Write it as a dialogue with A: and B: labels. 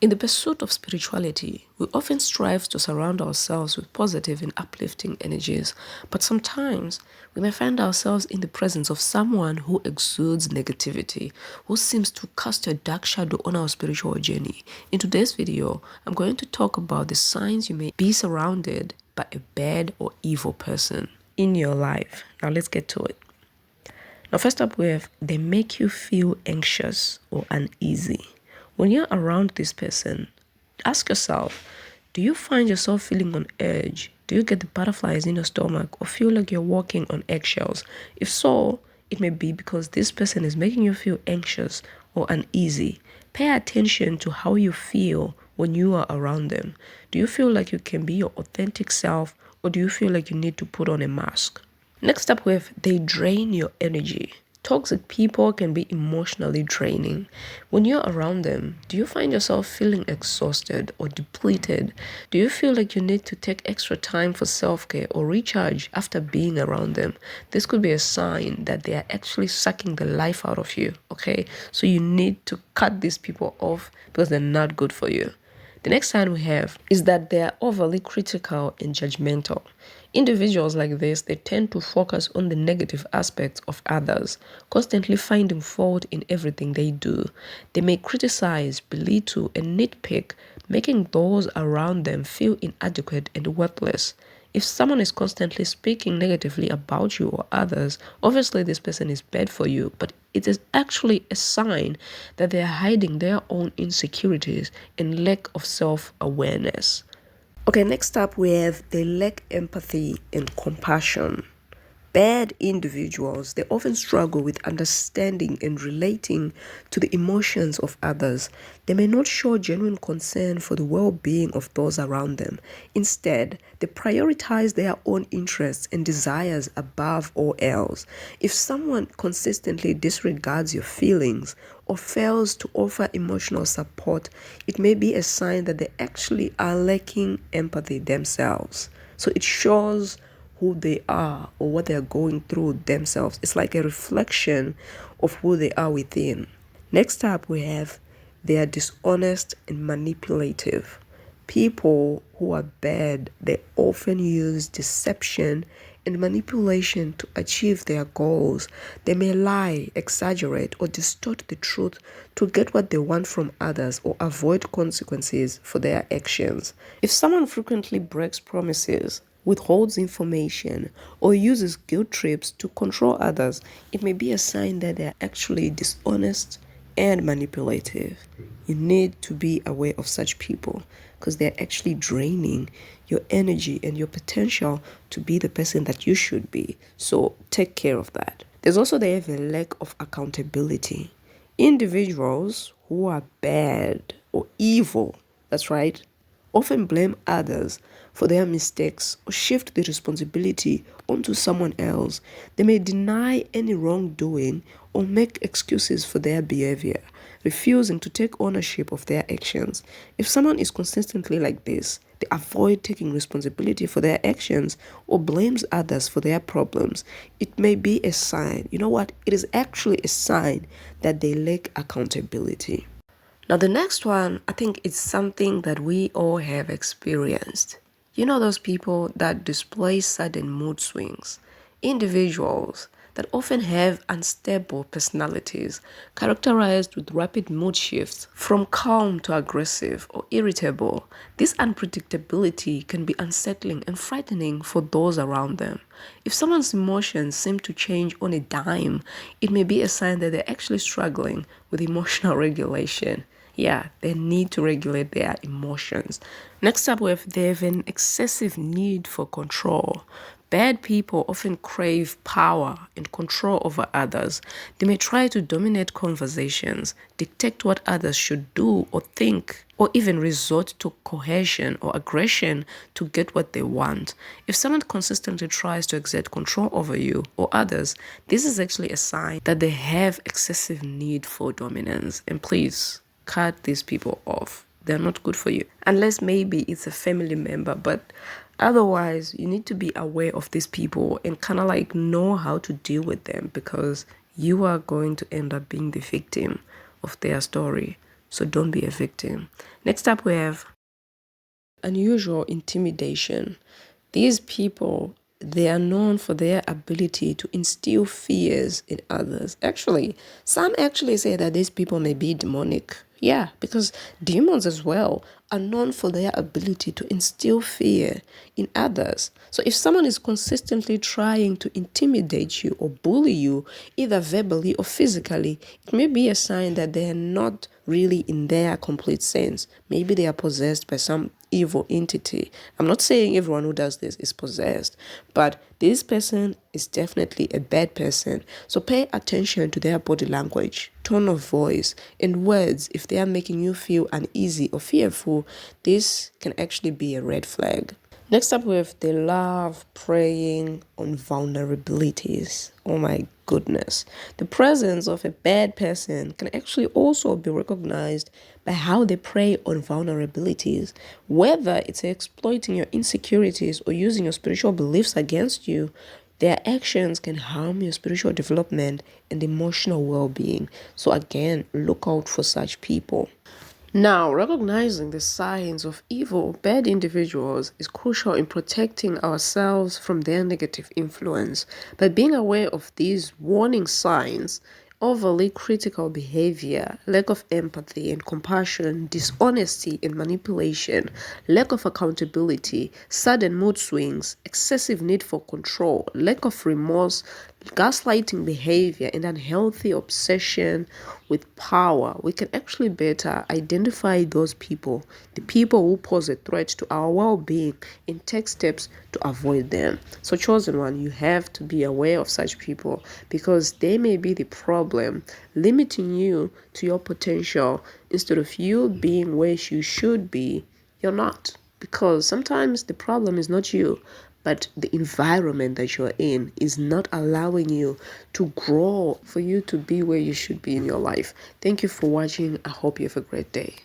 A: In the pursuit of spirituality, we often strive to surround ourselves with positive and uplifting energies, but sometimes we may find ourselves in the presence of someone who exudes negativity, who seems to cast a dark shadow on our spiritual journey. In today's video, I'm going to talk about the signs you may be surrounded by a bad or evil person in your life. Now let's get to it. Now, first up, we have they make you feel anxious or uneasy. When you're around this person, ask yourself, do you find yourself feeling on edge? Do you get the butterflies in your stomach or feel like you're walking on eggshells? If so, it may be because this person is making you feel anxious or uneasy. Pay attention to how you feel when you are around them. Do you feel like you can be your authentic self, or do you feel like you need to put on a mask? Next up, we have they drain your energy. Toxic people can be emotionally draining. When you're around them, do you find yourself feeling exhausted or depleted? Do you feel like you need to take extra time for self-care or recharge after being around them? This could be a sign that they are actually sucking the life out of you, okay? So you need to cut these people off because they're not good for you. The next sign we have is that they are overly critical and judgmental. Individuals like this, they tend to focus on the negative aspects of others, constantly finding fault in everything they do. They may criticize, belittle, and nitpick, making those around them feel inadequate and worthless. If someone is constantly speaking negatively about you or others, obviously this person is bad for you, but it is actually a sign that they are hiding their own insecurities and lack of self-awareness. Okay, next up we have they lack empathy and compassion. Bad individuals, they often struggle with understanding and relating to the emotions of others. They may not show genuine concern for the well-being of those around them. Instead, they prioritize their own interests and desires above all else. If someone consistently disregards your feelings or fails to offer emotional support, it may be a sign that they actually are lacking empathy themselves. So it shows who they are or what they're going through themselves. It's like a reflection of who they are within. Next up, we have they are dishonest and manipulative. People who are bad, they often use deception and manipulation to achieve their goals. They may lie, exaggerate, or distort the truth to get what they want from others or avoid consequences for their actions. If someone frequently breaks promises, withholds information, or uses guilt trips to control others, it may be a sign that they are actually dishonest and manipulative. You need to be aware of such people because they're actually draining your energy and your potential to be the person that you should be. So take care of that. There's also a lack of accountability. Individuals who are bad or evil, that's right, often blame others for their mistakes or shift the responsibility onto someone else. They may deny any wrongdoing or make excuses for their behavior, refusing to take ownership of their actions. If someone is consistently like this, they avoid taking responsibility for their actions or blames others for their problems. It may be a sign, you know what? It is actually a sign that they lack accountability. Now, the next one, I think it's something that we all have experienced. You know those people that display sudden mood swings, individuals that often have unstable personalities, characterized with rapid mood shifts from calm to aggressive or irritable. This unpredictability can be unsettling and frightening for those around them. If someone's emotions seem to change on a dime, it may be a sign that they're actually struggling with emotional regulation. Yeah, they need to regulate their emotions. Next up, they have an excessive need for control. Bad people often crave power and control over others. They may try to dominate conversations, dictate what others should do or think, or even resort to coercion or aggression to get what they want. If someone consistently tries to exert control over you or others, this is actually a sign that they have excessive need for dominance. And please, cut these people off. They're not good for you. Unless maybe it's a family member, but otherwise you need to be aware of these people and kind of like know how to deal with them, because you are going to end up being the victim of their story. So don't be a victim. Next up, we have unusual intimidation. These people, they are known for their ability to instill fears in others. Actually, some actually say that these people may be demonic. Yeah, because demons as well are known for their ability to instill fear in others. So if someone is consistently trying to intimidate you or bully you, either verbally or physically, it may be a sign that they are not really in their complete sense. Maybe they are possessed by some evil entity. I'm not saying everyone who does this is possessed, but this person is definitely a bad person. So pay attention to their body language, tone of voice, and words. If they are making you feel uneasy or fearful, this can actually be a red flag. Next up, we have they love preying on vulnerabilities. Oh my goodness. The presence of a bad person can actually also be recognized by how they prey on vulnerabilities. Whether it's exploiting your insecurities or using your spiritual beliefs against you, their actions can harm your spiritual development and emotional well being. So, again, look out for such people. Now, recognizing the signs of evil, bad individuals is crucial in protecting ourselves from their negative influence. By being aware of these warning signs, overly critical behavior, lack of empathy and compassion, dishonesty and manipulation, lack of accountability, sudden mood swings, excessive need for control, lack of remorse, gaslighting behavior, and unhealthy obsession with power, we can actually better identify those people, the people who pose a threat to our well-being, and take steps to avoid them. So, chosen one, you have to be aware of such people because they may be the problem, limiting you to your potential. Instead of you being where you should be, you're not. Because sometimes the problem is not you, but the environment that you're in is not allowing you to grow, for you to be where you should be in your life. Thank you for watching. I hope you have a great day.